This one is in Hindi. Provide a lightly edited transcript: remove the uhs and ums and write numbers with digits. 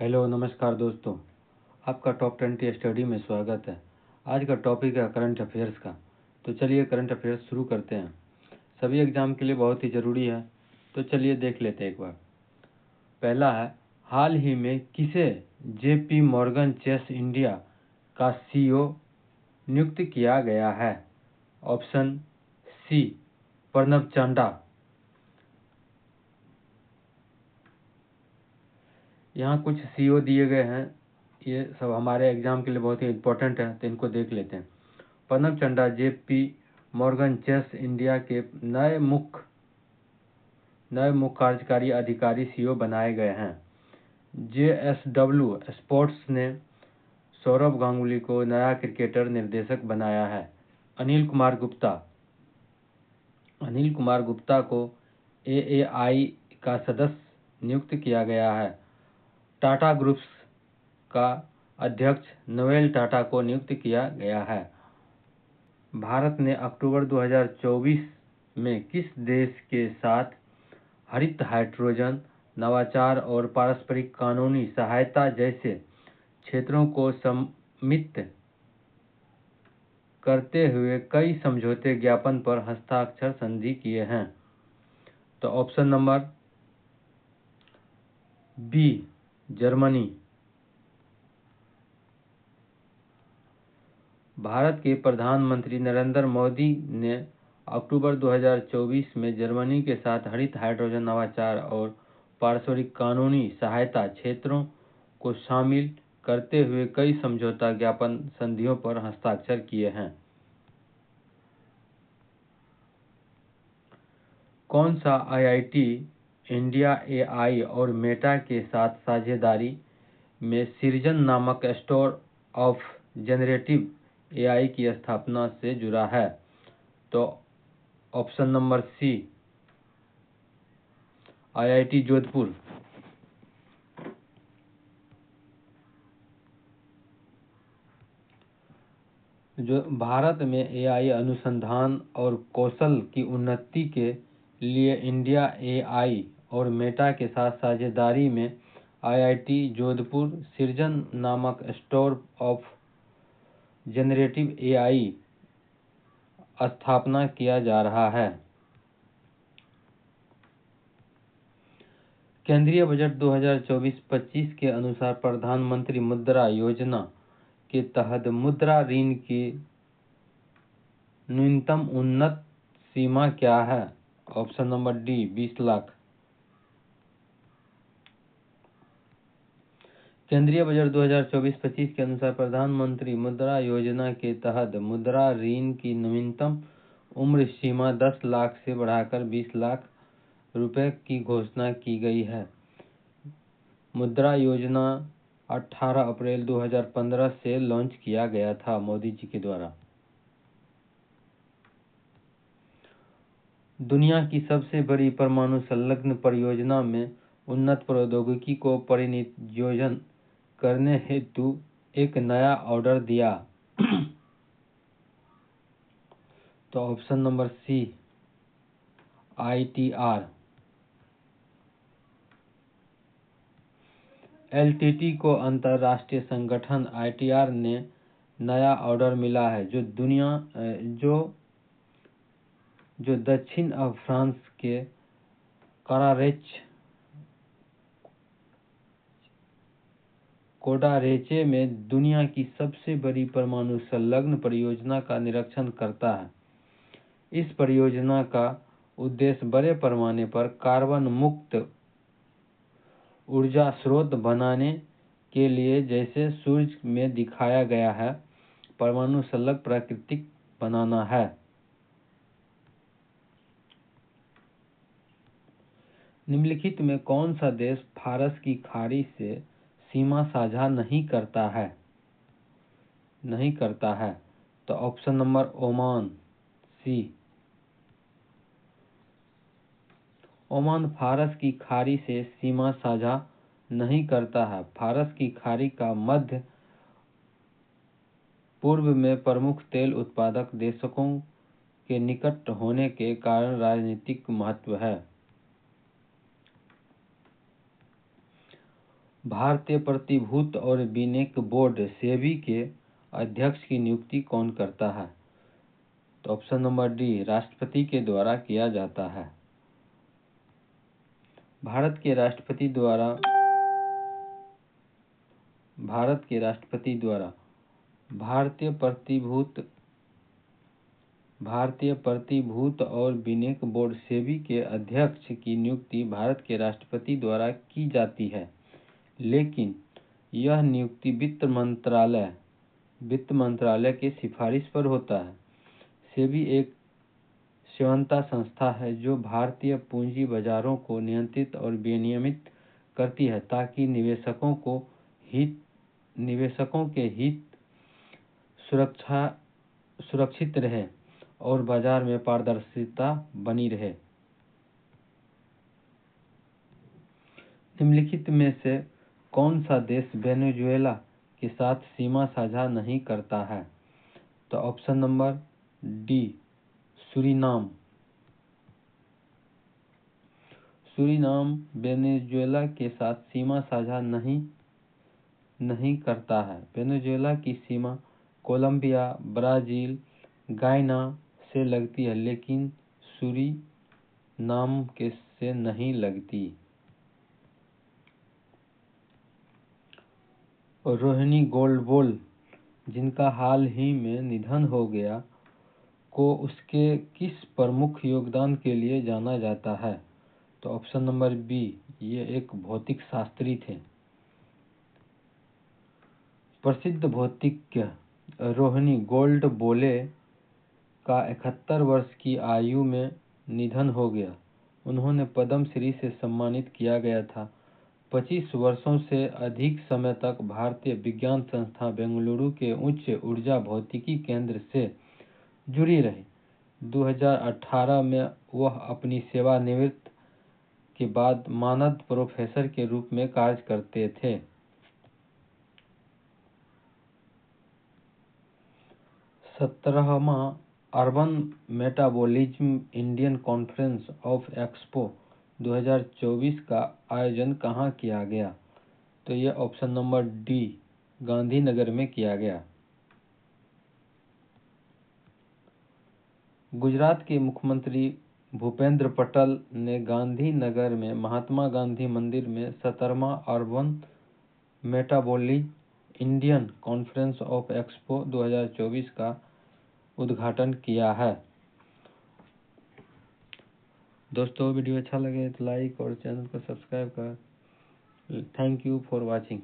हेलो नमस्कार दोस्तों। आपका टॉप 20 स्टडी में स्वागत है। आज का टॉपिक है करंट अफेयर्स का। तो चलिए करंट अफेयर्स शुरू करते हैं। सभी एग्जाम के लिए बहुत ही ज़रूरी है, तो चलिए देख लेते हैं एक बार। पहला है, हाल ही में किसे जेपी मॉर्गन चेस इंडिया का सीईओ नियुक्त किया गया है? Option C Pranab Chanda. यहाँ कुछ सीईओ दिए गए हैं, ये सब हमारे एग्जाम के लिए बहुत ही इम्पोर्टेंट है, तो इनको देख लेते हैं। Pranab Chanda JP Morgan Chase India के नए मुख्य कार्यकारी अधिकारी सीईओ बनाए गए हैं। जेएसडब्ल्यू स्पोर्ट्स ने सौरभ गांगुली को नया क्रिकेटर निर्देशक बनाया है। अनिल कुमार गुप्ता को एएआई का सदस्य नियुक्त किया गया है। टाटा ग्रुप्स का अध्यक्ष नोएल टाटा को नियुक्त किया गया है। भारत ने अक्टूबर 2024 में किस देश के साथ हरित हाइड्रोजन, नवाचार और पारस्परिक कानूनी सहायता जैसे क्षेत्रों को सम्मिलित करते हुए कई समझौते ज्ञापन पर हस्ताक्षर संधि किए हैं? तो ऑप्शन नंबर बी जर्मनी। भारत के प्रधानमंत्री नरेंद्र मोदी ने अक्टूबर 2024 में जर्मनी के साथ हरित हाइड्रोजन, नवाचार और पारस्परिक कानूनी सहायता क्षेत्रों को शामिल करते हुए कई समझौता ज्ञापन संधियों पर हस्ताक्षर किए हैं। कौन सा आईआईटी इंडिया एआई और मेटा के साथ साझेदारी में सृजन नामक स्टोर ऑफ जनरेटिव एआई की स्थापना से जुड़ा है? तो option number C IIT Jodhpur. जो भारत में एआई अनुसंधान और कौशल की उन्नति के लिए इंडिया एआई और मेटा के साथ साझेदारी में आईआईटी जोधपुर सृजन नामक स्टोर ऑफ जनरेटिव एआई स्थापना किया जा रहा है। केंद्रीय बजट 2024-25 के अनुसार प्रधानमंत्री मुद्रा योजना के तहत मुद्रा ऋण की न्यूनतम उन्नत सीमा क्या है? Option number D 20 lakh. केंद्रीय बजट 2024-25 के अनुसार प्रधानमंत्री मुद्रा योजना के तहत मुद्रा ऋण की न्यूनतम उम्र सीमा 10 लाख से बढ़ाकर 20 लाख रुपए की घोषणा की गई है। मुद्रा योजना 18 अप्रैल 2015 से लॉन्च किया गया था मोदी जी के द्वारा। दुनिया की सबसे बड़ी परमाणु संलग्न परियोजना में उन्नत प्रौद्योगिकी को परिनियोजन करने हेतु एक नया ऑर्डर दिया। तो option number C ITR. LTT को अंतर्राष्ट्रीय संगठन आईटीआर ने नया ऑर्डर मिला है जो दक्षिण फ्रांस के कोडारेचे में दुनिया की सबसे बड़ी परमाणु संलग्न परियोजना का निरीक्षण करता है। इस परियोजना का उद्देश्य बड़े पैमाने पर कार्बन मुक्त ऊर्जा स्रोत बनाने के लिए, जैसे सूर्य में दिखाया गया है, परमाणु संलग्न प्राकृतिक बनाना है। निम्नलिखित में कौन सा देश फारस की खाड़ी से सीमा साझा नहीं करता है? तो ऑप्शन नंबर ओमान सी। ओमान फारस की खाड़ी से सीमा साझा नहीं करता है। फारस की खाड़ी का मध्य पूर्व में प्रमुख तेल उत्पादक देशों के निकट होने के कारण राजनीतिक महत्व है। भारतीय प्रतिभूति और विनिमय बोर्ड सेबी के अध्यक्ष की नियुक्ति कौन करता है? तो ऑप्शन नंबर डी, राष्ट्रपति के द्वारा किया जाता है। भारत के राष्ट्रपति द्वारा भारतीय प्रतिभूति और विनिमय बोर्ड सेबी के अध्यक्ष की नियुक्ति भारत के राष्ट्रपति द्वारा की जाती है, लेकिन यह नियुक्ति वित्त मंत्रालय के सिफारिश पर होता है। सेबी एक स्वायत्त संस्था है जो भारतीय पूंजी बाजारों को नियंत्रित और विनियमित करती है ताकि निवेशकों के हित सुरक्षित रहे और बाजार में पारदर्शिता बनी रहे। निम्नलिखित में से कौन सा देश वेनेजुएला के साथ सीमा साझा नहीं करता है? तो option number D, Suriname Venezuela के साथ सीमा साझा नहीं करता है। वेनेजुएला की सीमा कोलंबिया, ब्राजील, गायना से लगती है, लेकिन सूरीनाम से नहीं लगती। रोहिणी गोल्डबोल, जिनका हाल ही में निधन हो गया, को उसके किस प्रमुख योगदान के लिए जाना जाता है? तो ऑप्शन नंबर बी, ये एक भौतिक शास्त्री थे। प्रसिद्ध भौतिज्ञ रोहिणी गोल्डबोले का 71 वर्ष की आयु में निधन हो गया। उन्होंने पद्म श्री से सम्मानित किया गया था। 25 वर्षों से अधिक समय तक भारतीय विज्ञान संस्थान बेंगलुरु के उच्च ऊर्जा भौतिकी केंद्र से जुड़ी रही। 2018 में वह अपनी सेवानिवृत्ति के बाद मानद प्रोफेसर के रूप में कार्य करते थे। 17वां urban metabolism Indian conference of expo 2024 का आयोजन कहाँ किया गया? तो यह ऑप्शन नंबर डी, गांधीनगर में किया गया। गुजरात के मुख्यमंत्री भूपेंद्र पटेल ने गांधीनगर में महात्मा गांधी मंदिर में 17वां urban metabolism Indian conference of expo 2024 का उद्घाटन किया है। दोस्तों, वीडियो अच्छा लगे तो लाइक और चैनल को सब्सक्राइब कर। Thank you for watching.